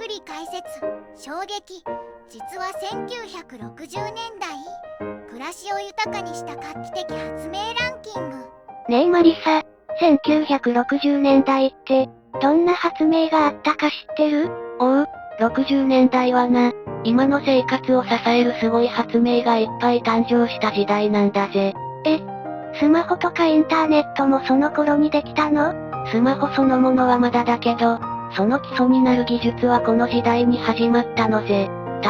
くり解説。衝撃。実は1960年代、暮らしを豊かにした画期的発明ランキング。ねえマリサ、1960年代って、どんな発明があったか知ってる？おう、60年代はな、今の生活を支えるすごい発明がいっぱい誕生した時代なんだぜ。スマホとかインターネットもその頃にできたの？スマホそのものはまだだけど、その基礎になる技術はこの時代に始まったのぜ。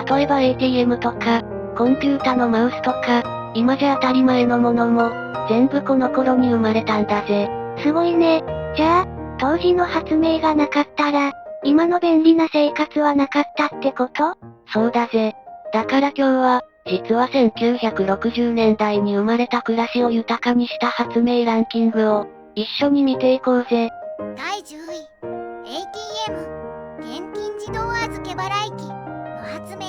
例えば ATM とか、コンピュータのマウスとか、今じゃ当たり前のものも、全部この頃に生まれたんだぜ。すごいね。じゃあ、当時の発明がなかったら、今の便利な生活はなかったってこと？そうだぜ。だから今日は、実は1960年代に生まれた暮らしを豊かにした発明ランキングを、一緒に見ていこうぜ。第10位。ATM 現金自動預け払い機の発明。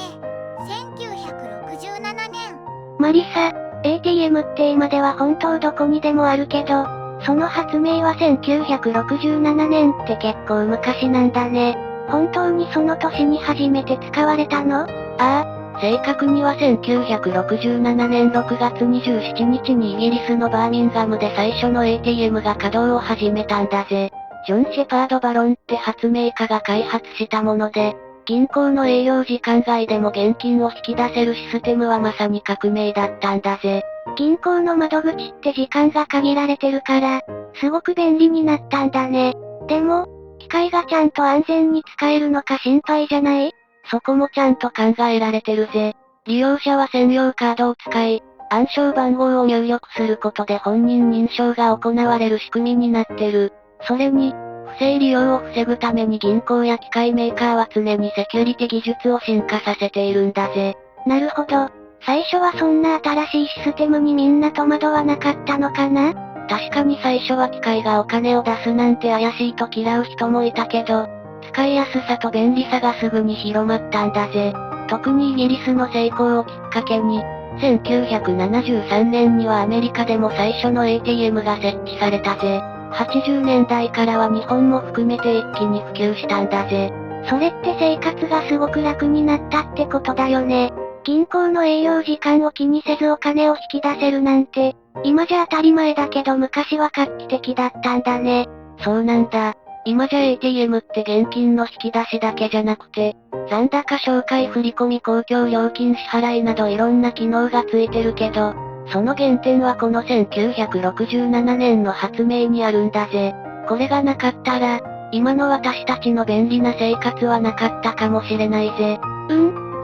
1967年。マリサ、ATM って今では本当どこにでもあるけど、その発明は1967年って結構昔なんだね。本当にその年に初めて使われたの？ああ、正確には1967年6月27日にイギリスのバーミンガムで最初の ATM が稼働を始めたんだぜ。ジョン・シェパード・バロンって発明家が開発したもので、銀行の営業時間外でも現金を引き出せるシステムはまさに革命だったんだぜ。銀行の窓口って時間が限られてるから、すごく便利になったんだね。でも、機械がちゃんと安全に使えるのか心配じゃない？そこもちゃんと考えられてるぜ。利用者は専用カードを使い、暗証番号を入力することで本人認証が行われる仕組みになってる。それに、不正利用を防ぐために銀行や機械メーカーは常にセキュリティ技術を進化させているんだぜ。なるほど。最初はそんな新しいシステムにみんな戸惑わなかったのかな？確かに最初は機械がお金を出すなんて怪しいと嫌う人もいたけど、使いやすさと便利さがすぐに広まったんだぜ。特にイギリスの成功をきっかけに、1973年にはアメリカでも最初の ATM が設置されたぜ。80年代からは日本も含めて一気に普及したんだぜ。それって生活がすごく楽になったってことだよね。銀行の営業時間を気にせずお金を引き出せるなんて、今じゃ当たり前だけど昔は画期的だったんだね。そうなんだ。今じゃ ATM って現金の引き出しだけじゃなくて、残高紹介振込公共料金支払いなどいろんな機能がついてるけど、その原点はこの1967年の発明にあるんだぜ。これがなかったら、今の私たちの便利な生活はなかったかもしれないぜ。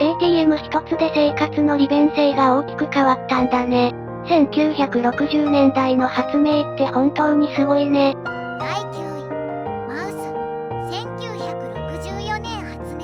ATM 一つで生活の利便性が大きく変わったんだね。1960年代の発明って本当にすごいね。第9位。マウス。1964年発明。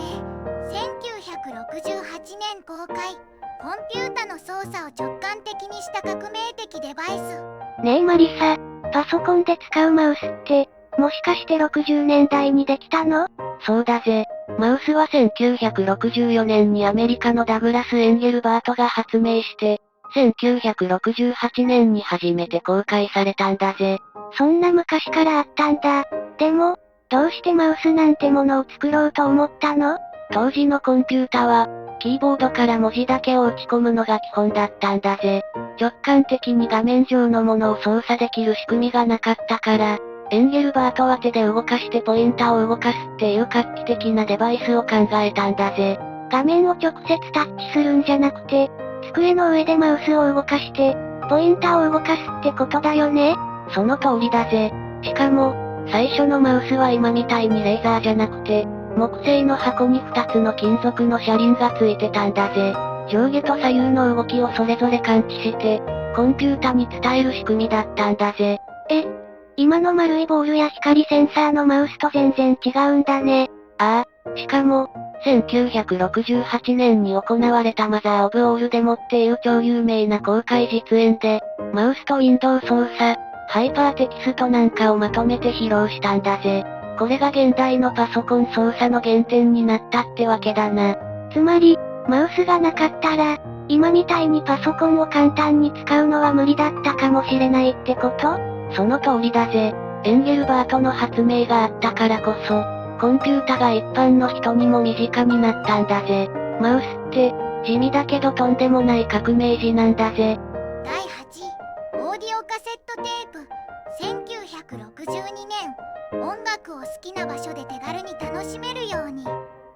1968年公開。コンピュータの操作を直感的にした革命的デバイス。ねえマリサ、パソコンで使うマウスって、もしかして60年代にできたの？そうだぜ。マウスは1964年にアメリカのダグラス・エンゲルバートが発明して、1968年に初めて公開されたんだぜ。そんな昔からあったんだ。でも、どうしてマウスなんてものを作ろうと思ったの？当時のコンピュータは、キーボードから文字だけを打ち込むのが基本だったんだぜ。直感的に画面上のものを操作できる仕組みがなかったから、エンゲルバートは手で動かしてポインターを動かすっていう画期的なデバイスを考えたんだぜ。画面を直接タッチするんじゃなくて、机の上でマウスを動かして、ポインターを動かすってことだよね？その通りだぜ。しかも、最初のマウスは今みたいにレーザーじゃなくて、木製の箱に2つの金属の車輪がついてたんだぜ。上下と左右の動きをそれぞれ感知して、コンピュータに伝える仕組みだったんだぜ。今の丸いボールや光センサーのマウスと全然違うんだね。ああ、しかも、1968年に行われたマザー・オブ・オールデモっていう超有名な公開実演で、マウスとウィンドウ操作、ハイパーテキストなんかをまとめて披露したんだぜ。これが現代のパソコン操作の原点になったってわけだな。つまり、マウスがなかったら、今みたいにパソコンを簡単に使うのは無理だったかもしれないってこと？その通りだぜ。エンゲルバートの発明があったからこそ、コンピュータが一般の人にも身近になったんだぜ。マウスって、地味だけどとんでもない革命児なんだぜ。第8位、オーディオカセットテープ。1962年、音楽を好きな場所で手軽に楽しめるように。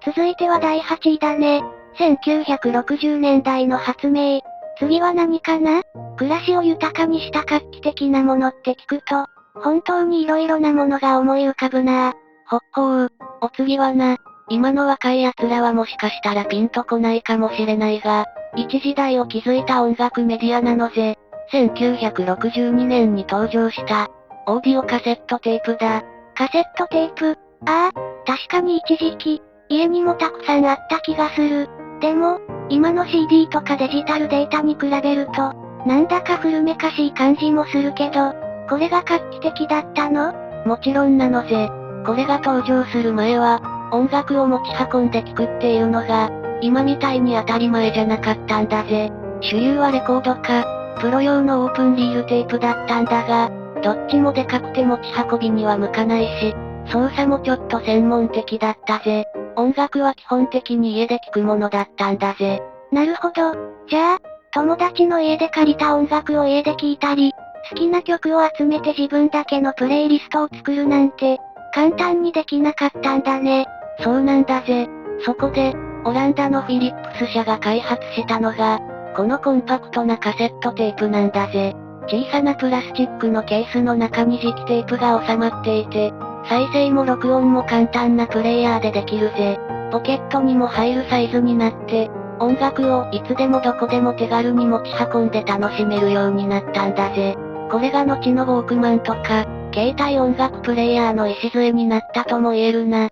続いては第8位だね。1960年代の発明。次は何かな？暮らしを豊かにした画期的なものって聞くと、本当に色々なものが思い浮かぶなぁ。ほっほー、お次はな、今の若い奴らはもしかしたらピンとこないかもしれないが、一時代を築いた音楽メディアなのぜ。1962年に登場した、オーディオカセットテープだ。カセットテープ、ああ、確かに一時期、家にもたくさんあった気がする。でも、今の CD とかデジタルデータに比べると、なんだか古めかしい感じもするけど、これが画期的だったの？もちろんなのぜ。これが登場する前は、音楽を持ち運んで聴くっていうのが、今みたいに当たり前じゃなかったんだぜ。主流はレコードか、プロ用のオープンリールテープだったんだが、どっちもでかくて持ち運びには向かないし、操作もちょっと専門的だったぜ。音楽は基本的に家で聴くものだったんだぜ。なるほど。じゃあ、友達の家で借りた音楽を家で聴いたり、好きな曲を集めて自分だけのプレイリストを作るなんて、簡単にできなかったんだね。そうなんだぜ。そこで、オランダのフィリップス社が開発したのが、このコンパクトなカセットテープなんだぜ。小さなプラスチックのケースの中に磁気テープが収まっていて、再生も録音も簡単なプレイヤーでできるぜ。ポケットにも入るサイズになって、音楽をいつでもどこでも手軽に持ち運んで楽しめるようになったんだぜ。これが後のウォークマンとか、携帯音楽プレイヤーの礎になったとも言えるな。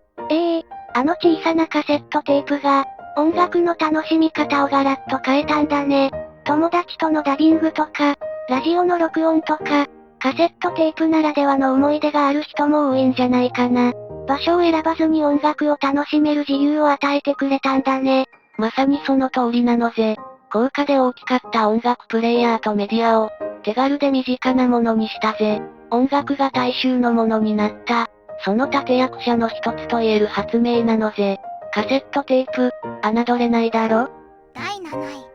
あの小さなカセットテープが、音楽の楽しみ方をガラッと変えたんだね。友達とのダビングとか、ラジオの録音とか、カセットテープならではの思い出がある人も多いんじゃないかな。場所を選ばずに音楽を楽しめる自由を与えてくれたんだね。まさにその通りなのぜ。高価で大きかった音楽プレイヤーとメディアを、手軽で身近なものにしたぜ。音楽が大衆のものになった。その立役者の一つと言える発明なのぜ。カセットテープ、侮れないだろ？第7位、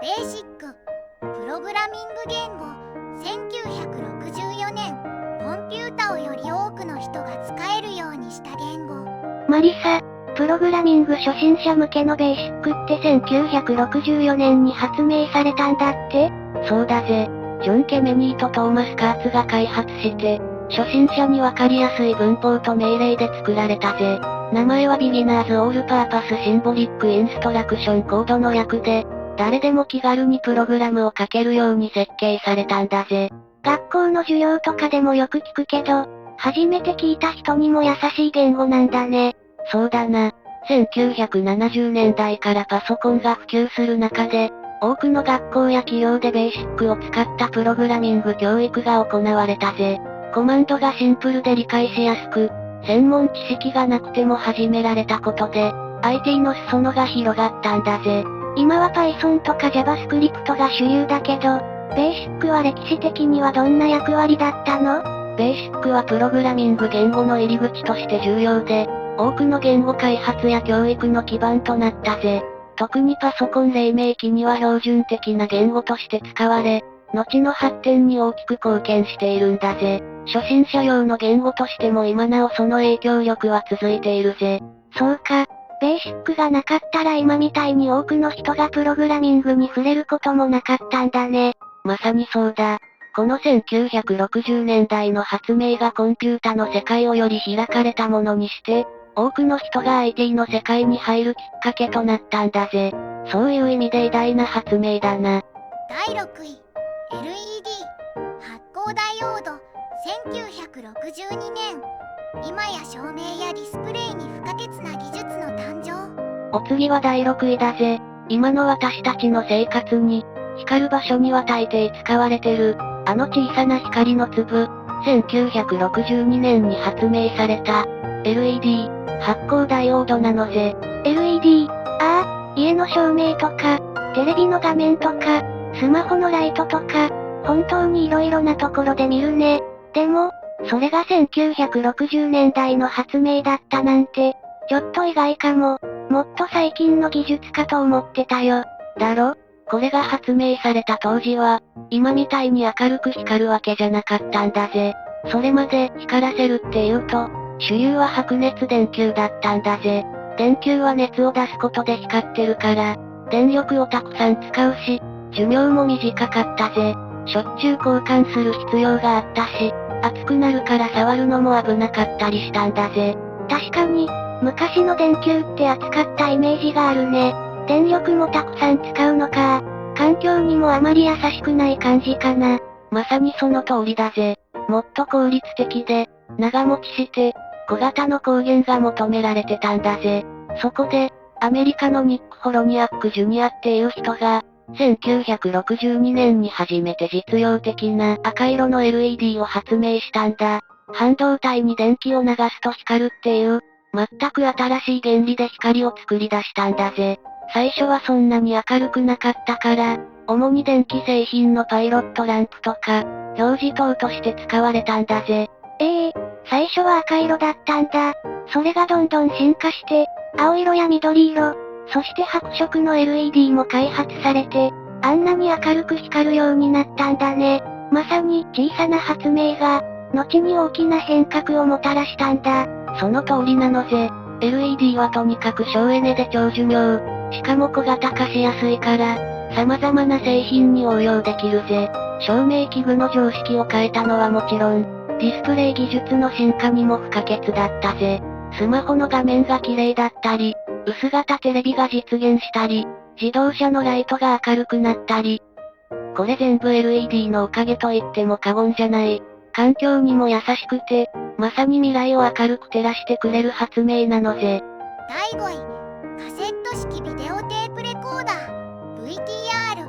ベーシック。プログラミング言語。1964年、コンピュータをより多くの人が使えるようにした言語。マリサ、プログラミング初心者向けのベーシックって1964年に発明されたんだって？そうだぜ。ジョン・ケメニーとトーマス・カーツが開発して、初心者にわかりやすい文法と命令で作られたぜ。名前はビギナーズ・オール・パーパス・シンボリック・インストラクション・コードの略で、誰でも気軽にプログラムを書けるように設計されたんだぜ。学校の授業とかでもよく聞くけど、初めて聞いた人にも優しい言語なんだね。そうだな。1970年代からパソコンが普及する中で、多くの学校や企業でベーシックを使ったプログラミング教育が行われたぜ。コマンドがシンプルで理解しやすく、専門知識がなくても始められたことで、IT の裾野が広がったんだぜ。今は Python とか JavaScript が主流だけど、ベーシックは歴史的にはどんな役割だったの？ベーシックはプログラミング言語の入り口として重要で、多くの言語開発や教育の基盤となったぜ。特にパソコン黎明期には標準的な言語として使われ、後の発展に大きく貢献しているんだぜ。初心者用の言語としても今なおその影響力は続いているぜ。そうか。ベーシックがなかったら今みたいに多くの人がプログラミングに触れることもなかったんだね。まさにそうだ。この1960年代の発明がコンピュータの世界をより開かれたものにして、多くの人が IT の世界に入るきっかけとなったんだぜ。そういう意味で偉大な発明だな。第6位、LED 発光ダイオード。1962年、今や照明やディスプレイに不可欠な技術の誕生。お次は第6位だぜ。今の私たちの生活に、光る場所には大抵使われてる、あの小さな光の粒、1962年に発明された、LED、発光ダイオードなのぜ。LED、家の照明とか、テレビの画面とか、スマホのライトとか、本当に色々なところで見るね。でも、それが1960年代の発明だったなんて、ちょっと意外かも。もっと最近の技術かと思ってたよ。だろ？これが発明された当時は、今みたいに明るく光るわけじゃなかったんだぜ。それまで光らせるって言うと、主流は白熱電球だったんだぜ。電球は熱を出すことで光ってるから、電力をたくさん使うし、寿命も短かったぜ。しょっちゅう交換する必要があったし、熱くなるから触るのも危なかったりしたんだぜ。確かに、昔の電球って熱かったイメージがあるね。電力もたくさん使うのか。環境にもあまり優しくない感じかな。まさにその通りだぜ。もっと効率的で、長持ちして、小型の光源が求められてたんだぜ。そこで、アメリカのニック・ホロニアック・ジュニアっていう人が、1962年に初めて実用的な赤色の LED を発明したんだ。半導体に電気を流すと光るっていう、全く新しい原理で光を作り出したんだぜ。最初はそんなに明るくなかったから、主に電気製品のパイロットランプとか、表示灯として使われたんだぜ。最初は赤色だったんだ。それがどんどん進化して、青色や緑色、そして白色の LED も開発されて、あんなに明るく光るようになったんだね。まさに小さな発明が、後に大きな変革をもたらしたんだ。その通りなのぜ。LED はとにかく省エネで長寿命。しかも小型化しやすいから、様々な製品に応用できるぜ。照明器具の常識を変えたのはもちろん、ディスプレイ技術の進化にも不可欠だったぜ。スマホの画面が綺麗だったり、薄型テレビが実現したり、自動車のライトが明るくなったり。これ全部 LED のおかげと言っても過言じゃない。環境にも優しくて、まさに未来を明るく照らしてくれる発明なのぜ。第5位、カセット式ビデオテープレコーダー VTR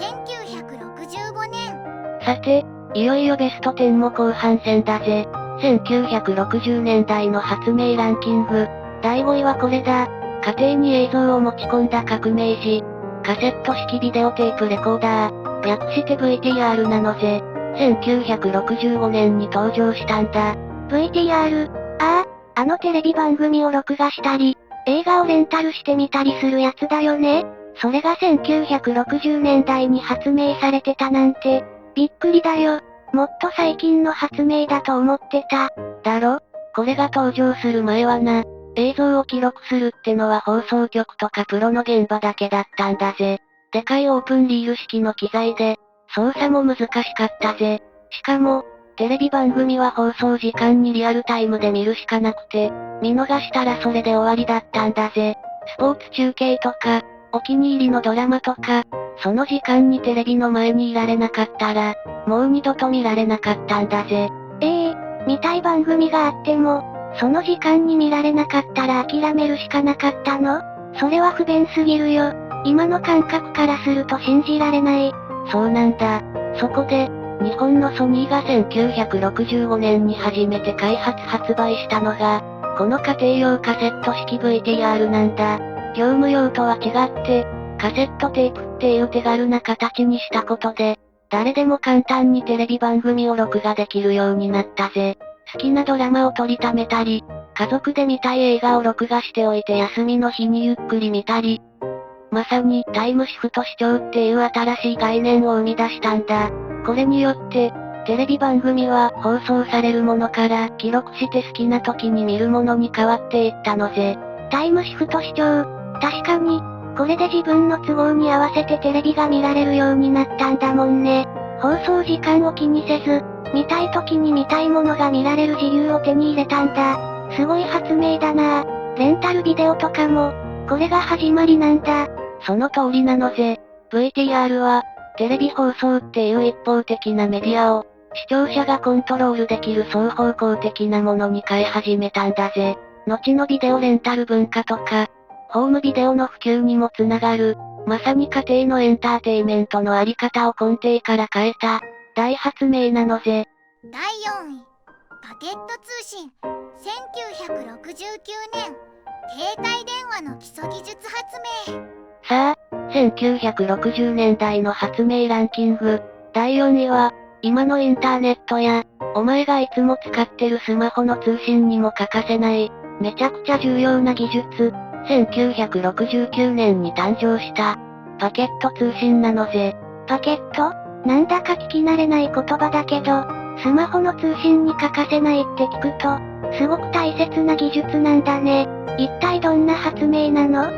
1965年。さて、いよいよベスト10も後半戦だぜ。1960年代の発明ランキング。第5位はこれだ。家庭に映像を持ち込んだ革命児。カセット式ビデオテープレコーダー。略して VTR なのぜ。1965年に登場したんだ。VTR、あのテレビ番組を録画したり、映画をレンタルしてみたりするやつだよね。それが1960年代に発明されてたなんて、びっくりだよ。もっと最近の発明だと思ってた。だろ？これが登場する前はな、映像を記録するってのは放送局とかプロの現場だけだったんだぜ。でかいオープンリール式の機材で、操作も難しかったぜ。しかも、テレビ番組は放送時間にリアルタイムで見るしかなくて、見逃したらそれで終わりだったんだぜ。スポーツ中継とか、お気に入りのドラマとか、その時間にテレビの前にいられなかったら、もう二度と見られなかったんだぜ。見たい番組があっても、その時間に見られなかったら諦めるしかなかったの？それは不便すぎるよ。今の感覚からすると信じられない。そうなんだ。そこで、日本のソニーが1965年に初めて開発発売したのが、この家庭用カセット式 VTR なんだ。業務用とは違って、カセットテープっていう手軽な形にしたことで、誰でも簡単にテレビ番組を録画できるようになったぜ。好きなドラマを撮りためたり、家族で見たい映画を録画しておいて休みの日にゆっくり見たり。まさにタイムシフト視聴っていう新しい概念を生み出したんだ。これによって、テレビ番組は放送されるものから記録して好きな時に見るものに変わっていったのぜ。タイムシフト視聴。確かに、これで自分の都合に合わせてテレビが見られるようになったんだもんね。放送時間を気にせず、見たい時に見たいものが見られる自由を手に入れたんだ。すごい発明だなぁ。レンタルビデオとかも、これが始まりなんだ。その通りなのぜ。VTR は、テレビ放送っていう一方的なメディアを、視聴者がコントロールできる双方向的なものに変え始めたんだぜ。後のビデオレンタル文化とか、ホームビデオの普及にもつながる、まさに家庭のエンターテイメントのあり方を根底から変えた、大発明なのぜ。第4位、パケット通信1969年、携帯電話の基礎技術発明。さあ、1960年代の発明ランキング、第4位は、今のインターネットや、お前がいつも使ってるスマホの通信にも欠かせない、めちゃくちゃ重要な技術、1969年に誕生した、パケット通信なのぜ。パケット？なんだか聞き慣れない言葉だけど、スマホの通信に欠かせないって聞くと、すごく大切な技術なんだね。一体どんな発明なの？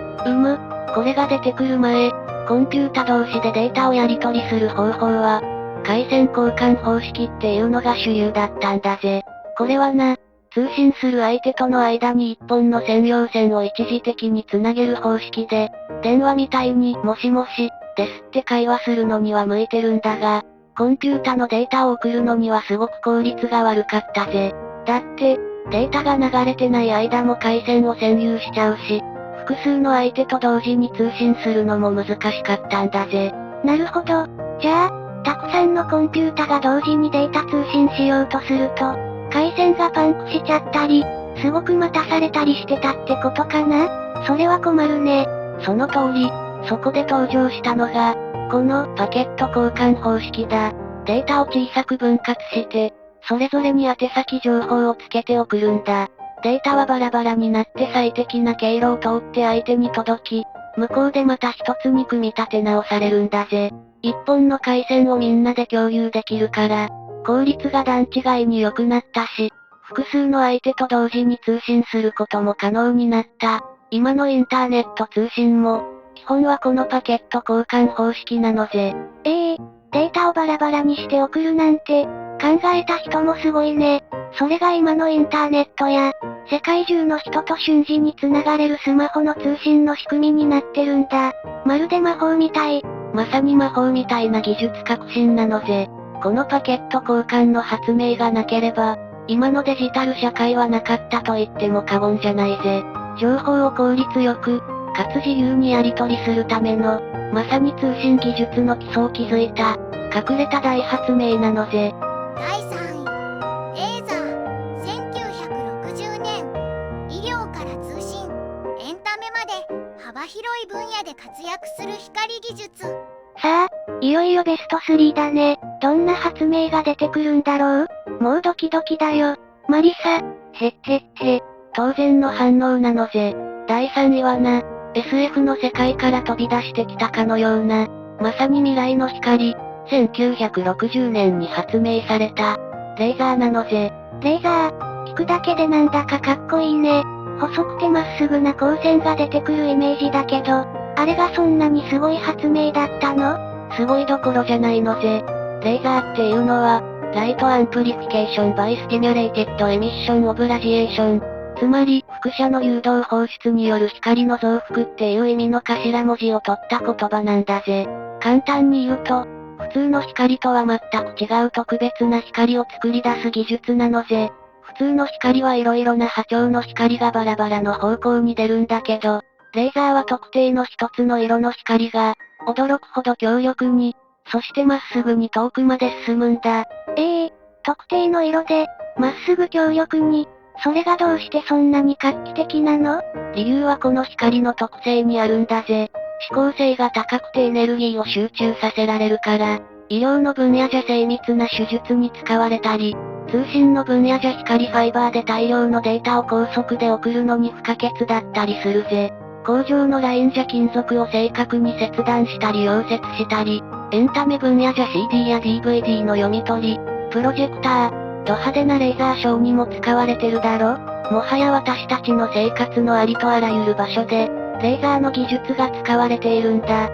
これが出てくる前、コンピュータ同士でデータをやり取りする方法は、回線交換方式っていうのが主流だったんだぜ。これはな、通信する相手との間に一本の専用線を一時的につなげる方式で、電話みたいにもしもし、ですって会話するのには向いてるんだが、コンピュータのデータを送るのにはすごく効率が悪かったぜ。だって、データが流れてない間も回線を占有しちゃうし、複数の相手と同時に通信するのも難しかったんだぜ。なるほど。じゃあ、たくさんのコンピュータが同時にデータ通信しようとすると、回線がパンクしちゃったり、すごく待たされたりしてたってことかな？それは困るね。その通り、そこで登場したのが、このパケット交換方式だ。データを小さく分割して、それぞれに宛先情報をつけて送るんだ。データはバラバラになって最適な経路を通って相手に届き、向こうでまた一つに組み立て直されるんだぜ。一本の回線をみんなで共有できるから、効率が段違いに良くなったし、複数の相手と同時に通信することも可能になった。今のインターネット通信も、基本はこのパケット交換方式なのぜ。データをバラバラにして送るなんて、考えた人もすごいね。それが今のインターネットや、世界中の人と瞬時に繋がれるスマホの通信の仕組みになってるんだ。まるで魔法みたい。まさに魔法みたいな技術革新なのぜ。このパケット交換の発明がなければ、今のデジタル社会はなかったと言っても過言じゃないぜ。情報を効率よく、かつ自由にやり取りするための、まさに通信技術の基礎を築いた、隠れた大発明なのぜ。第3位、レーザー。1960年、医療から通信、エンタメまで幅広い分野で活躍する光技術。さあ、いよいよベスト3だね。どんな発明が出てくるんだろう？もうドキドキだよ。マリサ。当然の反応なのぜ。第3位はな、SF の世界から飛び出してきたかのような、まさに未来の光、1960年に発明された、レーザーなのぜ。レーザー、聞くだけでなんだかかっこいいね。細くてまっすぐな光線が出てくるイメージだけど、あれがそんなにすごい発明だったの？すごいどころじゃないのぜ。レーザーっていうのは、ライトアンプリフィケーションバイスティミュレイテッドエミッションオブラジエーション。つまり、輻射の誘導放出による光の増幅っていう意味の頭文字を取った言葉なんだぜ。簡単に言うと、普通の光とは全く違う特別な光を作り出す技術なのぜ。普通の光は色々な波長の光がバラバラの方向に出るんだけど、レーザーは特定の一つの色の光が、驚くほど強力に、そしてまっすぐに遠くまで進むんだ。特定の色で、まっすぐ強力に、それがどうしてそんなに画期的なの？理由はこの光の特性にあるんだぜ。指向性が高くてエネルギーを集中させられるから、医療の分野じゃ精密な手術に使われたり、通信の分野じゃ光ファイバーで大量のデータを高速で送るのに不可欠だったりするぜ。工場のラインじゃ金属を正確に切断したり溶接したり、エンタメ分野じゃ CD や DVD の読み取り、プロジェクター、ド派手なレーザーショーにも使われてるだろ？もはや私たちの生活のありとあらゆる場所で、レーザーの技術が使われているんだ。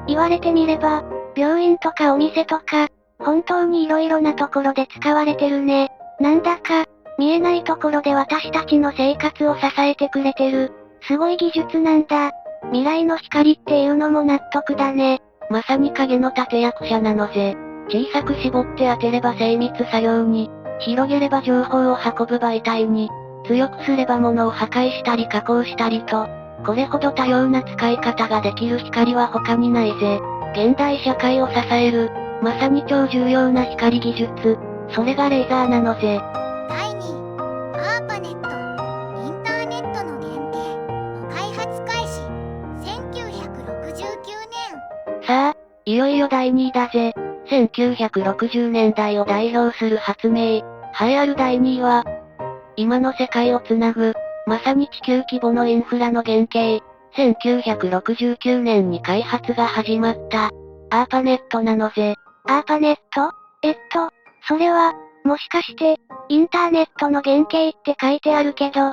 言われてみれば、病院とかお店とか、本当に色々なところで使われてるね。なんだか、見えないところで私たちの生活を支えてくれてる。すごい技術なんだ。未来の光っていうのも納得だね。まさに影の立役者なのぜ。小さく絞って当てれば精密作業に、広げれば情報を運ぶ媒体に、強くすれば物を破壊したり加工したりと、これほど多様な使い方ができる光は他にないぜ。現代社会を支える、まさに超重要な光技術、それがレーザーなのぜ。第2位、アーパネット。インターネットの原型の開発開始。1969年。さあ、いよいよ第2位だぜ。1960年代を代表する発明。栄えある第2位は、今の世界をつなぐ、まさに地球規模のインフラの原型。1969年に開発が始まった、アーパネットなのぜ。アーパネット？それは、もしかして、インターネットの原型って書いてあるけど、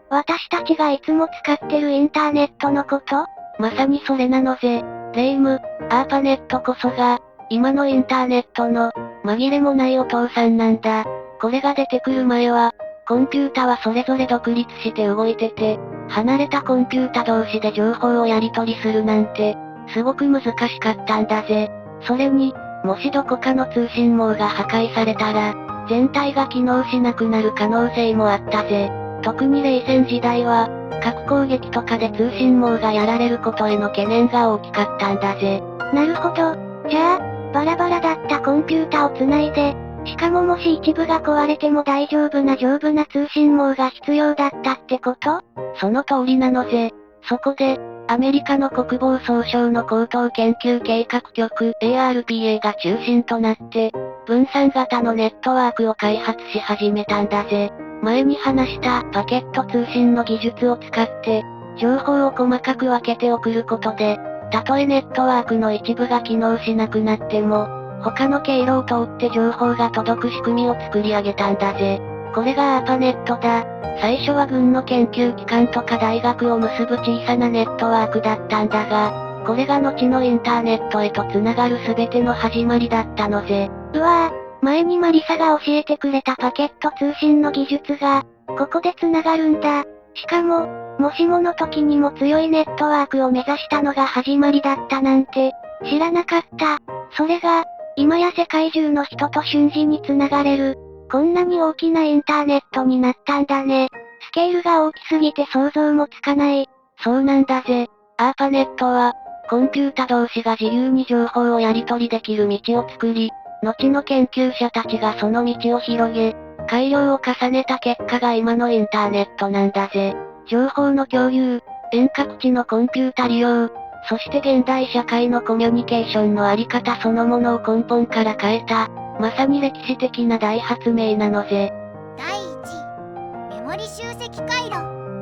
私たちがいつも使ってるインターネットのこと？まさにそれなのぜ。レイム、アーパネットこそが、今のインターネットの、紛れもないお父さんなんだ。これが出てくる前は、コンピュータはそれぞれ独立して動いてて、離れたコンピュータ同士で情報をやり取りするなんて、すごく難しかったんだぜ。それに、もしどこかの通信網が破壊されたら、全体が機能しなくなる可能性もあったぜ。特に冷戦時代は、核攻撃とかで通信網がやられることへの懸念が大きかったんだぜ。なるほど。じゃあ、バラバラだったコンピュータをつないで、しかももし一部が壊れても大丈夫な丈夫な通信網が必要だったってこと？その通りなのぜ。そこで、アメリカの国防総省の高等研究計画局 ARPA が中心となって、分散型のネットワークを開発し始めたんだぜ。前に話したパケット通信の技術を使って、情報を細かく分けて送ることで、たとえネットワークの一部が機能しなくなっても、他の経路を通って情報が届く仕組みを作り上げたんだぜ。これがアーパネットだ。最初は軍の研究機関とか大学を結ぶ小さなネットワークだったんだが、これが後のインターネットへと繋がる全ての始まりだったのぜ。うわぁ、前にマリサが教えてくれたパケット通信の技術が、ここで繋がるんだ。しかも、もしもの時にも強いネットワークを目指したのが始まりだったなんて、知らなかった。それが、今や世界中の人と瞬時に繋がれる、こんなに大きなインターネットになったんだね。スケールが大きすぎて想像もつかない。そうなんだぜ。アーパネットは、コンピュータ同士が自由に情報をやり取りできる道を作り、後の研究者たちがその道を広げ、改良を重ねた結果が今のインターネットなんだぜ。情報の共有、遠隔地のコンピュータ利用、そして現代社会のコミュニケーションのあり方そのものを根本から変えた、まさに歴史的な大発明なのぜ。第1位、メモリ集積回路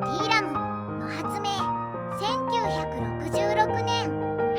DRAM の発明、1966年。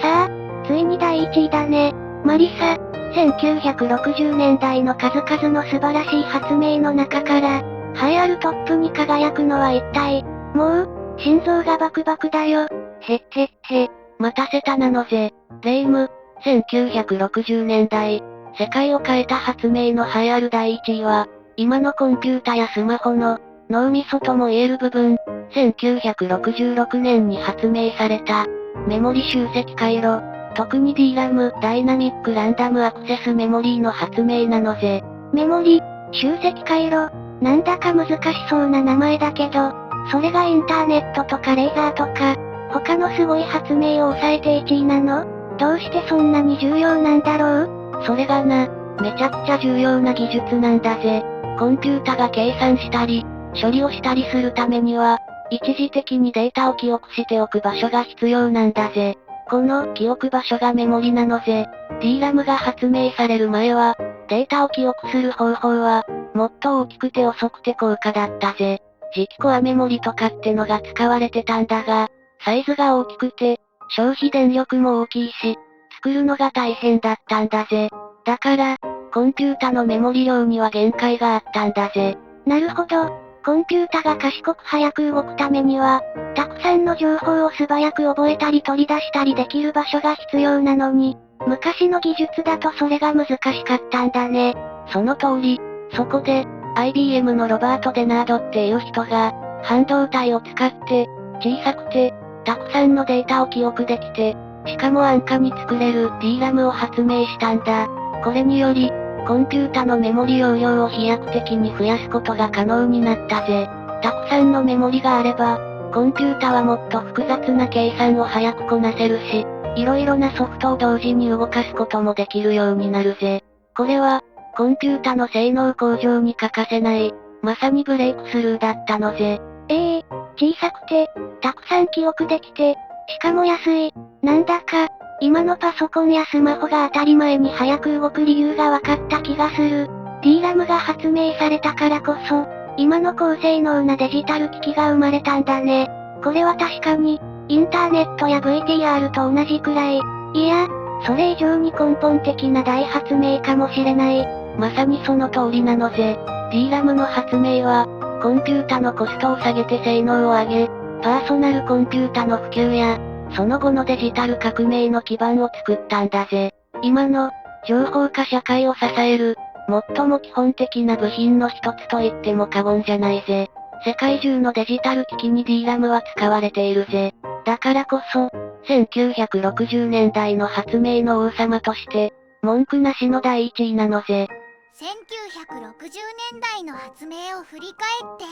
さあ、ついに第1位だね。マリサ、1960年代の数々の素晴らしい発明の中から、栄えあるトップに輝くのは一体、もう、心臓がバクバクだよ。へっへっへ、待たせたなのぜ。レイム、1960年代、世界を変えた発明の栄えある第1位は、今のコンピュータやスマホの、脳みそとも言える部分、1966年に発明された、メモリ集積回路、特に DRAM、ダイナミックランダムアクセスメモリーの発明なのぜ。メモリ、集積回路、なんだか難しそうな名前だけど、それがインターネットとかレーザーとか、他のすごい発明を抑えて1位なの？どうしてそんなに重要なんだろう？それがな、めちゃくちゃ重要な技術なんだぜ。コンピュータが計算したり、処理をしたりするためには、一時的にデータを記憶しておく場所が必要なんだぜ。この記憶場所がメモリなのぜ。DRAM が発明される前は、データを記憶する方法は、もっと大きくて遅くて高価だったぜ。磁気コアメモリとかってのが使われてたんだが、サイズが大きくて、消費電力も大きいし、作るのが大変だったんだぜ。だから、コンピュータのメモリ量には限界があったんだぜ。なるほど。コンピュータが賢く早く動くためには、たくさんの情報を素早く覚えたり取り出したりできる場所が必要なのに、昔の技術だとそれが難しかったんだね。その通り。そこで、IBM のロバート・デナードっていう人が、半導体を使って、小さくて、たくさんのデータを記憶できて、しかも安価に作れる DRAM を発明したんだ。これにより、コンピュータのメモリ容量を飛躍的に増やすことが可能になったぜ。たくさんのメモリがあれば、コンピュータはもっと複雑な計算を早くこなせるし、いろいろなソフトを同時に動かすこともできるようになるぜ。これは、コンピュータの性能向上に欠かせない、まさにブレイクスルーだったのぜ。小さくて、たくさん記憶できて、しかも安い。なんだか、今のパソコンやスマホが当たり前に早く動く理由が分かった気がする。DRAM が発明されたからこそ、今の高性能なデジタル機器が生まれたんだね。これは確かに、インターネットや VTR と同じくらい、いや、それ以上に根本的な大発明かもしれない。まさにその通りなのぜ。DRAM の発明は、コンピュータのコストを下げて性能を上げ、パーソナルコンピュータの普及や、その後のデジタル革命の基盤を作ったんだぜ。今の、情報化社会を支える、最も基本的な部品の一つと言っても過言じゃないぜ。世界中のデジタル機器に DRAM は使われているぜ。だからこそ、1960年代の発明の王様として、文句なしの第一位なのぜ。1960年代の発明を振り返って、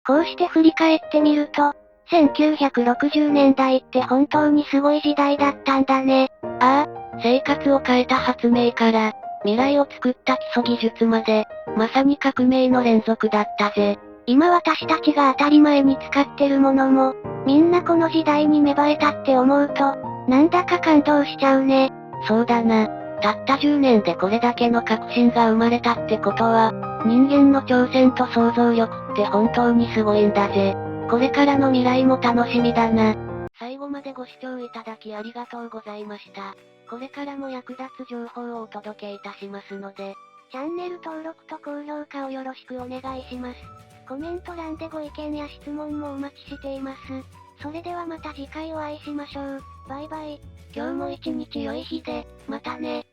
こうして振り返ってみると、1960年代って本当にすごい時代だったんだね。ああ、生活を変えた発明から、未来を作った基礎技術まで、まさに革命の連続だったぜ。今私たちが当たり前に使ってるものも、みんなこの時代に芽生えたって思うと、なんだか感動しちゃうね。そうだな。たった10年でこれだけの革新が生まれたってことは、人間の挑戦と想像力って本当にすごいんだぜ。これからの未来も楽しみだな。最後までご視聴いただきありがとうございました。これからも役立つ情報をお届けいたしますので、チャンネル登録と高評価をよろしくお願いします。コメント欄でご意見や質問もお待ちしています。それではまた次回お会いしましょう。バイバイ。今日も一日良い日で、またね。